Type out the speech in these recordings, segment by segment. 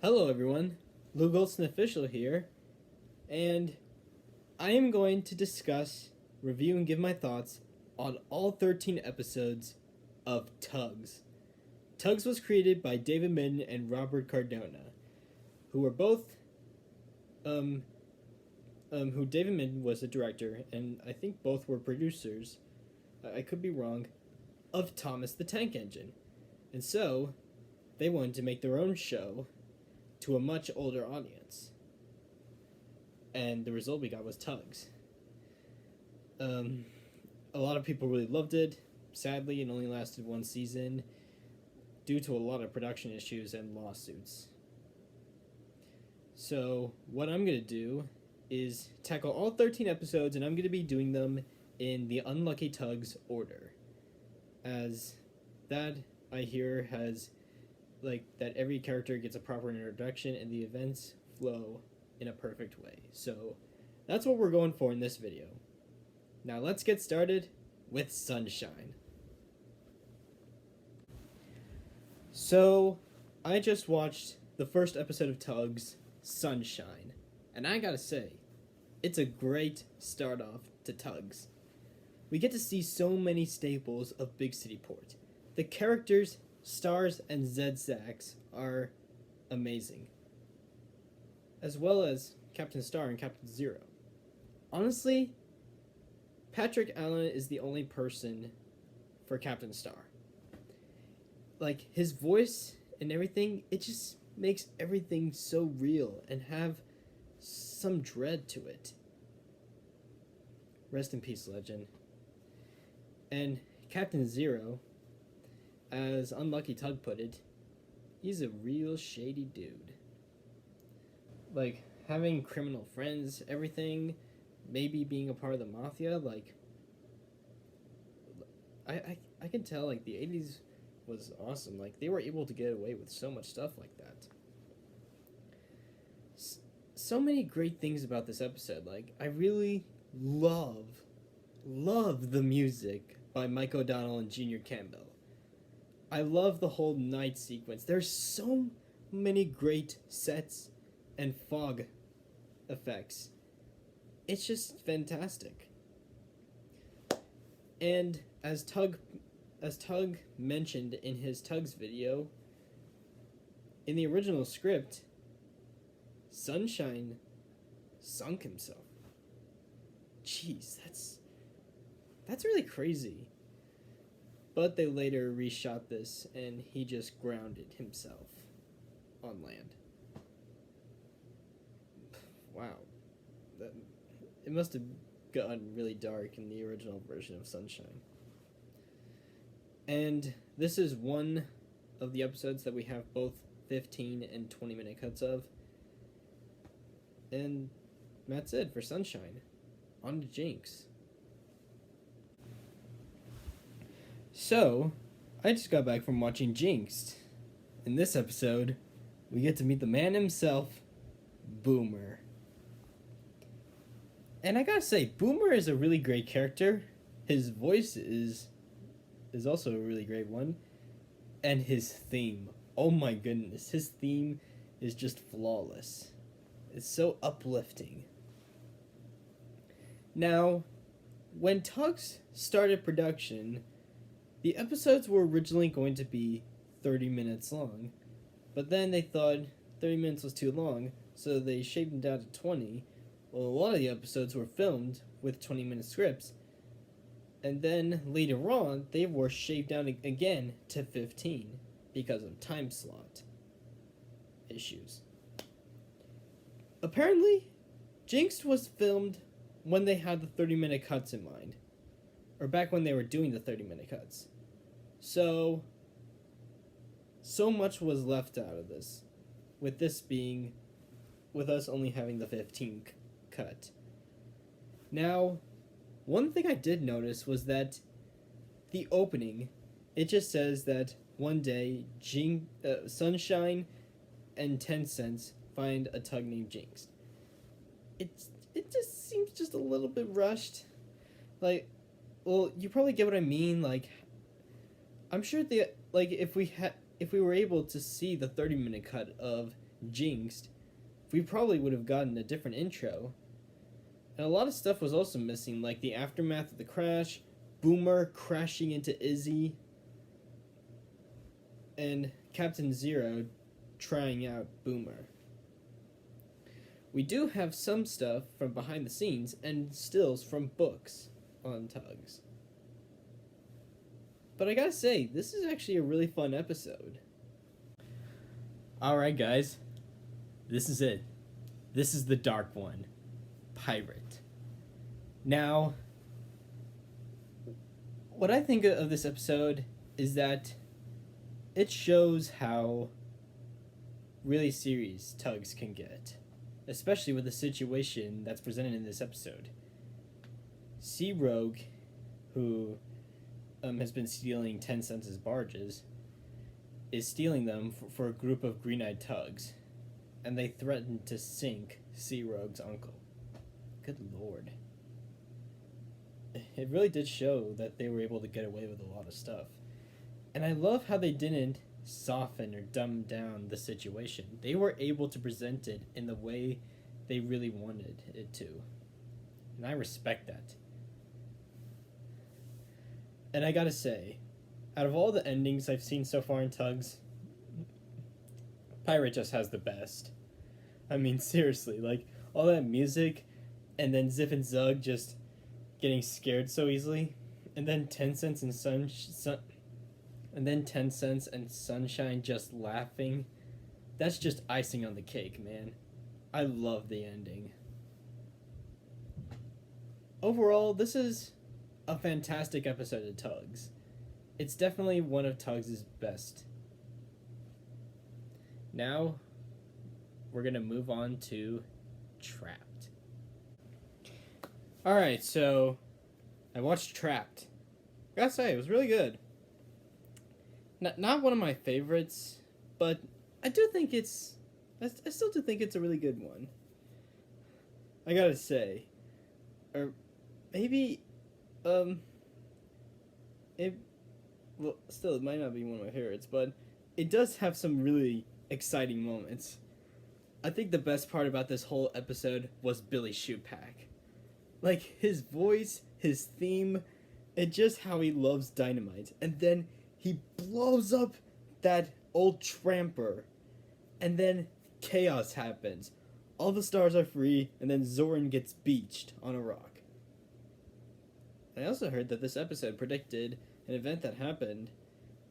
Hello everyone, Lukegoldstonofficial here, and I am going to discuss, review, and give my thoughts on all 13 episodes of TUGS. TUGS was created by David Mitton and Robert Cardona, who were both, who David Mitton was the director, and I think both were producers, I could be wrong, of Thomas the Tank Engine. And so, they wanted to make their own show to a much older audience. And the result we got was TUGS. A lot of people really loved it. Sadly, it only lasted one season due to a lot of production issues and lawsuits. So, what I'm going to do is tackle all 13 episodes, and I'm going to be doing them in the Unlucky TUGS order. As that, I hear, has that every character gets a proper introduction and the events flow in a perfect way. So that's what we're going for in this video. Now let's get started with Sunshine. So I just watched the first episode of TUGS, Sunshine, and I gotta say, it's a great start off to TUGS. We get to see so many staples of Big City Port. The characters, Stars, and Zed Sax are amazing, as well as Captain Star and Captain Zero. Honestly, Patrick Allen is the only person for Captain Star. His voice and everything, it just makes everything so real and have some dread to it. Rest in peace, legend. And Captain Zero, as Unlucky Tug put it, he's a real shady dude. Having criminal friends, everything, maybe being a part of the mafia, I can tell, the 80s was awesome. They were able to get away with so much stuff like that. So many great things about this episode. I really love the music by Mike O'Donnell and Junior Campbell. I love the whole night sequence. There's so many great sets and fog effects. It's just fantastic. And as Tug mentioned in his TUGS video, in the original script, Sunshine sunk himself. Jeez, that's really crazy. But they later reshot this, and he just grounded himself on land. Wow. It must have gotten really dark in the original version of Sunshine. And this is one of the episodes that we have both 15 and 20-minute cuts of. And that's it for Sunshine. On to Jinx. So, I just got back from watching Jinx. In this episode, we get to meet the man himself, Boomer. And I gotta say, Boomer is a really great character. His voice is also a really great one. And his theme, oh my goodness, his theme is just flawless. It's so uplifting. Now, when TUGS started production, the episodes were originally going to be 30 minutes long, but then they thought 30 minutes was too long, so they shaved them down to 20. Well, a lot of the episodes were filmed with 20-minute scripts, and then later on, they were shaved down again to 15 because of time slot issues. Apparently, Jinx was filmed when they had the 30-minute cuts in mind. Or back when they were doing the 30-minute cuts. So much was left out of this. With us only having the 15 cut. Now, one thing I did notice was that the opening, it just says that one day, Sunshine and 10 Cents find a tug named Jinx. It just seems just a little bit rushed. Well, you probably get what I mean. I'm sure if we had if we were able to see the 30-minute cut of Jinxed, we probably would have gotten a different intro. And a lot of stuff was also missing, like the aftermath of the crash, Boomer crashing into Izzy, and Captain Zero trying out Boomer. We do have some stuff from behind the scenes and stills from books on TUGS. But I gotta say, this is actually a really fun episode. Alright guys, this is it. This is the dark one. Pirate. Now, what I think of this episode is that it shows how really serious TUGS can get, especially with the situation that's presented in this episode. Sea Rogue, who has been stealing 10 cents barges, is stealing them for a group of green-eyed tugs, and they threaten to sink Sea Rogue's uncle. Good lord. It really did show that they were able to get away with a lot of stuff. And I love how they didn't soften or dumb down the situation. They were able to present it in the way they really wanted it to. And I respect that. And I gotta say, out of all the endings I've seen so far in TUGS, Pirate just has the best. I mean, seriously, like, all that music, and then Zip and Zug just getting scared so easily, and then 10 cents and Sunshine just laughing. That's just icing on the cake, man. I love the ending. Overall, this is a fantastic episode of TUGS. It's definitely one of TUGS' best. Now, we're gonna move on to Trapped. Alright, so I watched Trapped. I gotta say, it was really good. Not one of my favorites, but I still do think it's a really good one. I gotta say. Or maybe, it might not be one of my favorites, but it does have some really exciting moments. I think the best part about this whole episode was Billy Shoepack. Like, his voice, his theme, and just how he loves dynamite. And then he blows up that old tramper. And then chaos happens. All the stars are free, and then Zoran gets beached on a rock. I also heard that this episode predicted an event that happened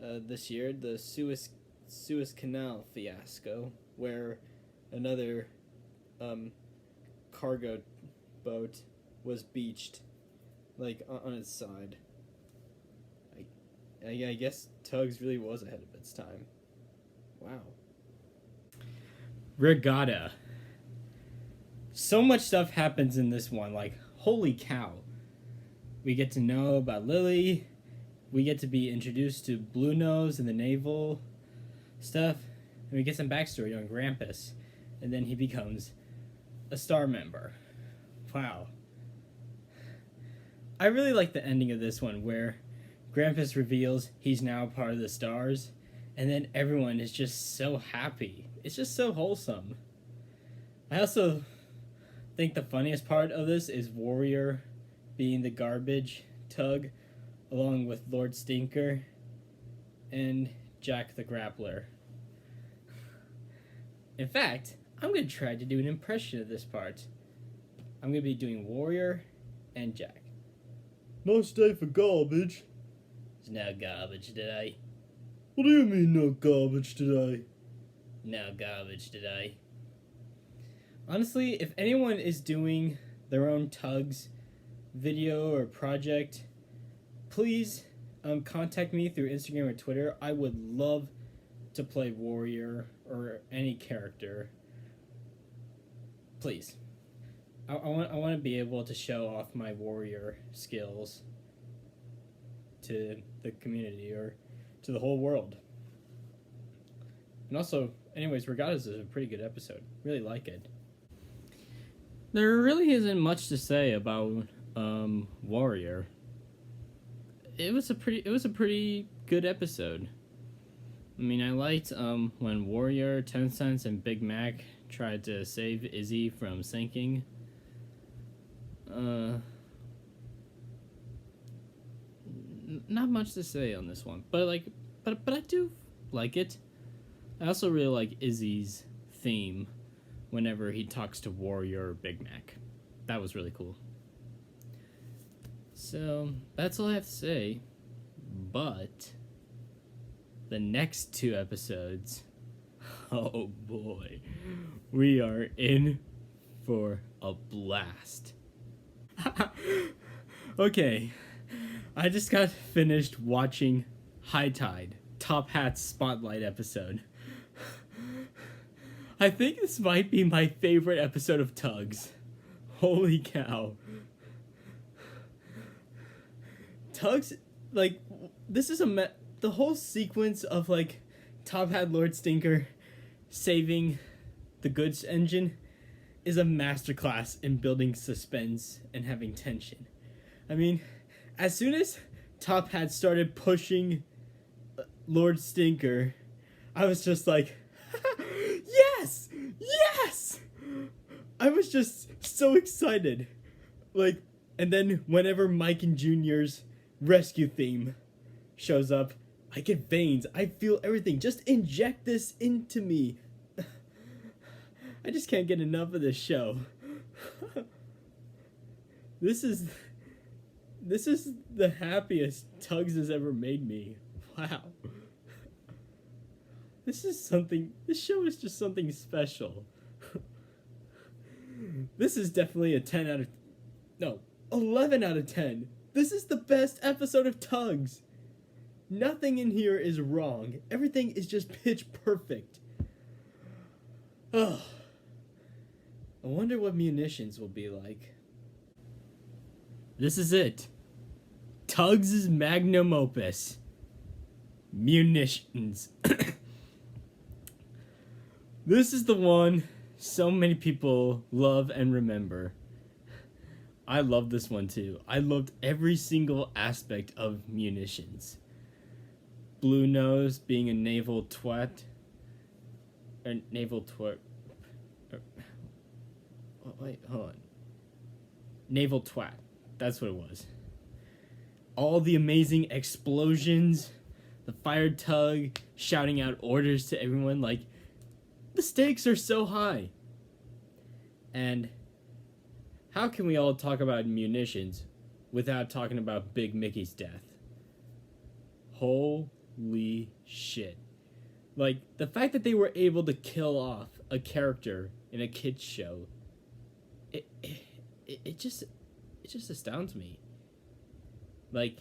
this year, the Suez Canal fiasco, where another cargo boat was beached, like, on its side. I guess TUGS really was ahead of its time. Wow. Regatta. So much stuff happens in this one, like, holy cow. We get to know about Lily, we get to be introduced to Blue Nose and the naval stuff, and we get some backstory on Grampus, and then he becomes a star member. Wow. I really like the ending of this one, where Grampus reveals he's now part of the stars, and then everyone is just so happy. It's just so wholesome. I also think the funniest part of this is Warrior being the garbage tug, along with Lord Stinker and Jack the Grappler. In fact, I'm going to try to do an impression of this part. I'm going to be doing Warrior and Jack. Nice day for garbage. It's no garbage today. What do you mean, no garbage today? No garbage today. Honestly, if anyone is doing their own TUGS video or project, please contact me through Instagram or Twitter. I would love to play Warrior or any character. Please. I want to be able to show off my Warrior skills to the community or to the whole world. And also, anyways, Regattas is a pretty good episode. Really like it. There really isn't much to say about Warrior. It was a pretty good episode. I mean, I liked when Warrior, 10 Cents, and Big Mac tried to save Izzy from sinking. Not much to say on this one, but I do like it. I also really like Izzy's theme whenever he talks to Warrior or Big Mac. That was really cool. So, that's all I have to say. But the next 2 episodes, oh boy, we are in for a blast. Okay, I just got finished watching High Tide, Top Hat's Spotlight episode. I think this might be my favorite episode of TUGS. Holy cow. TUGS, like, this is the whole sequence of, like, Top Hat Lord Stinker saving the goods engine is a masterclass in building suspense and having tension. I mean, as soon as Top Hat started pushing Lord Stinker, I was just like, yes! Yes! I was just so excited. Like, and then whenever Mike and Junior's rescue theme shows up, I get veins. I feel everything. Just inject this into me. I just can't get enough of this show. This is the happiest TUGS has ever made me. Wow. This show is just something special. This is definitely a 11 out of 10. This is the best episode of TUGS. Nothing in here is wrong. Everything is just pitch perfect. Oh. I wonder what Munitions will be like. This is it. TUGS' magnum opus. Munitions. This is the one so many people love and remember. I love this one too. I loved every single aspect of Munitions. Blue Nose being a naval twat. Wait, hold on. Naval twat. That's what it was. All the amazing explosions. The fired tug shouting out orders to everyone. Like, the stakes are so high. And how can we all talk about Munitions without talking about Big Mickey's death? Holy shit. Like, the fact that they were able to kill off a character in a kid's show, it just astounds me. Like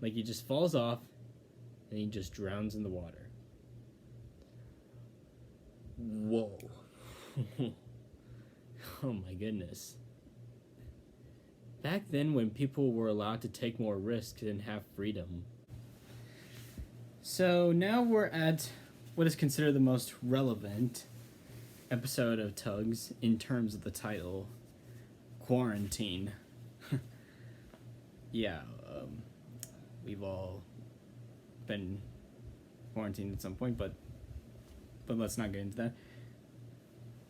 he just falls off and he just drowns in the water. Whoa. Oh my goodness. Back then when people were allowed to take more risks and have freedom. So now we're at what is considered the most relevant episode of TUGS in terms of the title, Quarantine. Yeah, we've all been quarantined at some point, but let's not get into that.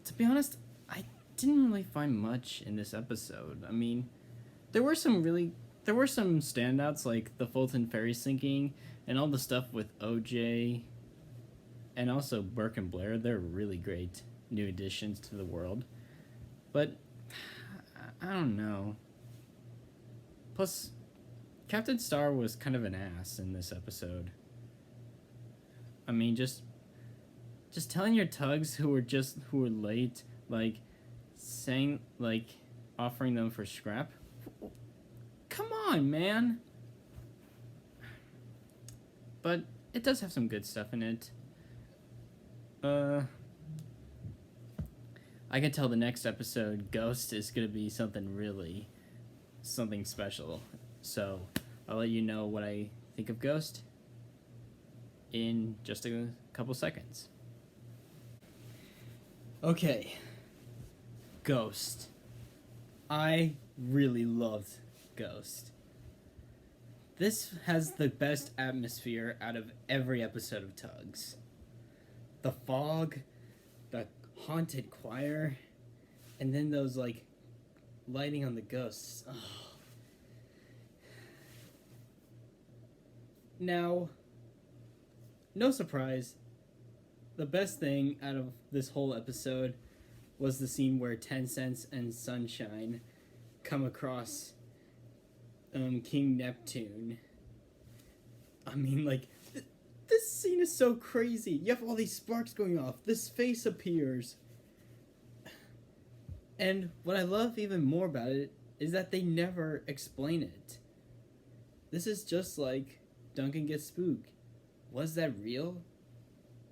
To be honest, I didn't really find much in this episode. I mean, there were some standouts, like the Fulton Ferry sinking and all the stuff with OJ and also Burke and Blair. They're really great new additions to the world. But I don't know. Plus, Captain Star was kind of an ass in this episode. I mean, just telling your tugs who were late, like, saying, like, offering them for scrap. Come on, man. But it does have some good stuff in it. I can tell the next episode, Ghost, is gonna be something special. So I'll let you know what I think of Ghost in just a couple seconds. Okay. Ghost. I really loved Ghost. This has the best atmosphere out of every episode of Tugs. The fog, the haunted choir, and then those, like, lighting on the ghosts. Oh. Now, no surprise, the best thing out of this whole episode was the scene where 10 Cents and Sunshine come across King Neptune. I mean, like, this scene is so crazy. You have all these sparks going off. This face appears. And what I love even more about it is that they never explain it. This is just like Duncan gets spooked. Was that real?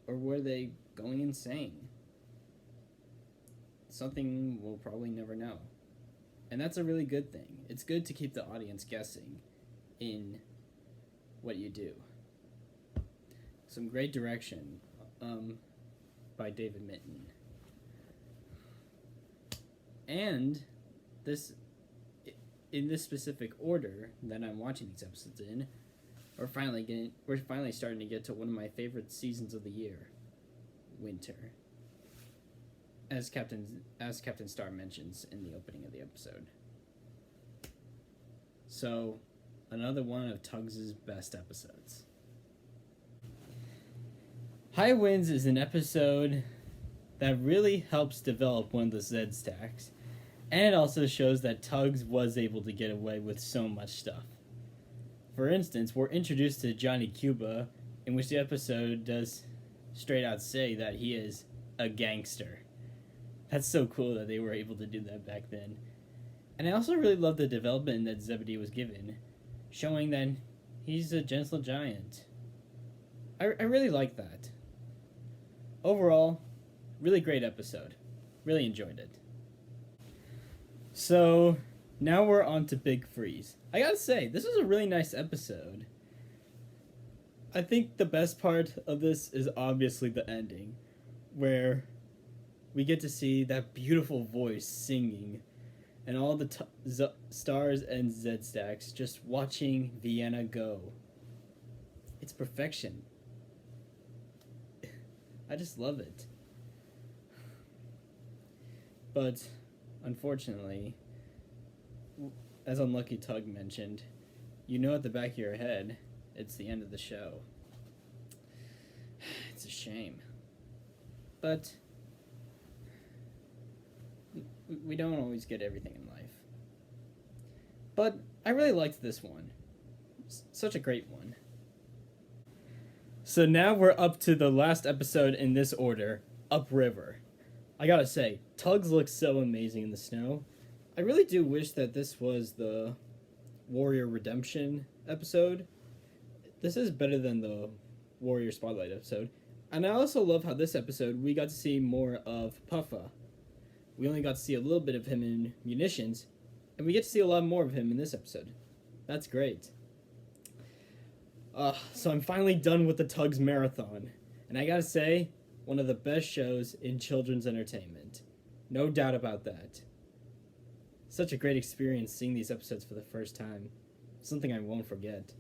Or were they going insane? Something we'll probably never know. And that's a really good thing. It's good to keep the audience guessing in what you do. Some great direction by David Mitton. And this, in this specific order that I'm watching these episodes in, we're finally starting to get to one of my favorite seasons of the year, winter. As Captain Star mentions in the opening of the episode. So, another one of Tugs' best episodes. High Winds is an episode that really helps develop one of the Z stacks, and it also shows that Tugs was able to get away with so much stuff. For instance, we're introduced to Johnny Cuba, in which the episode does straight out say that he is a gangster. That's so cool that they were able to do that back then. And I also really love the development that Zebedee was given, showing that he's a gentle giant. I really like that. Overall, really great episode. Really enjoyed it. So, now we're on to Big Freeze. I gotta say, this was a really nice episode. I think the best part of this is obviously the ending, where we get to see that beautiful voice singing, and all the stars and Z stacks just watching Vienna go. It's perfection. I just love it. But, unfortunately, as Unlucky Tug mentioned, you know at the back of your head, it's the end of the show. It's a shame. But we don't always get everything in life. But I really liked this one. Such a great one. So now we're up to the last episode in this order, Upriver. I gotta say, Tugs looks so amazing in the snow. I really do wish that this was the Warrior Redemption episode. This is better than the Warrior Spotlight episode. And I also love how this episode we got to see more of Puffa. We only got to see a little bit of him in Munitions, and we get to see a lot more of him in this episode. That's great. So I'm finally done with the Tugs Marathon, and I gotta say, one of the best shows in children's entertainment. No doubt about that. Such a great experience seeing these episodes for the first time. Something I won't forget.